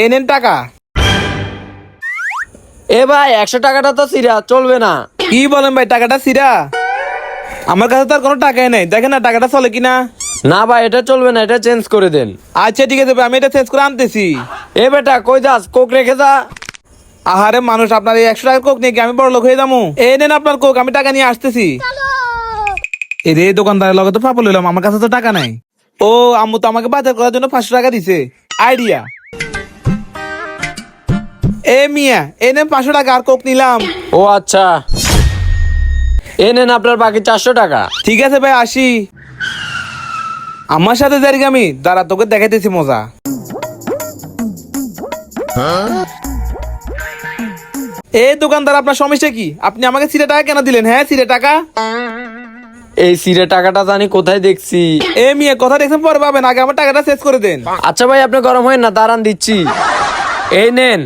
এই নেন টাকা। এ ভাই 100 টাকাটা তো চিরা চলবে না। কি বলেন ভাই, টাকাটা সিরা? আমার কাছে তো আর কোনো টাকাই নেই, দেখেন না টাকাটা চলে কিনা। না ভাই এটা চলবে না, এটা চেঞ্জ করে দেন। আচ্ছা ঠিক আছে ভাই, আমি এটা চেঞ্জ করে আনতেছি। এ বেটা কই যাস, কোক রেখে যা। আহারে মানুষ, আপনার এই 100 টাকার কোক নিয়ে কি আমি বড় লোক হয়ে যাবো? এই নেন আপনার কোক, আমি টাকা নিয়ে আসতেছি। এই দোকানদারের লগে তো পাপল হইলাম, আমার কাছে তো টাকা নাই। ও আম্মু তো আমাকে বাজার করার জন্য 500 টাকা দিছে। আইডিয়া। এ মিয়া, এই নেন 500 টাকা, আর কোক নিলাম। ও আচ্ছা, এ নেন আপনার বাকি 400 টাকা। ঠিক আছে ভাই, আসি। আমার সাথে যারি আমি, দাঁড়া তোকে দেখাইতেছি মজা। এই দোকানদার, আপনার সমস্যা কি? আপনি আমাকে সিরে টাকা কেন দিলেন? হ্যাঁ, সিরে টাকা। এই সিরে টাকাটা জানি কোথায় দেখছি। এ মিয়া, কথা দেখছেন পরে পাবেন, আগে আমার টাকাটা শেষ করে দেন। আচ্ছা ভাই আপনি গরম হয়েন না, দাঁড়ান দিচ্ছি। এই নেন।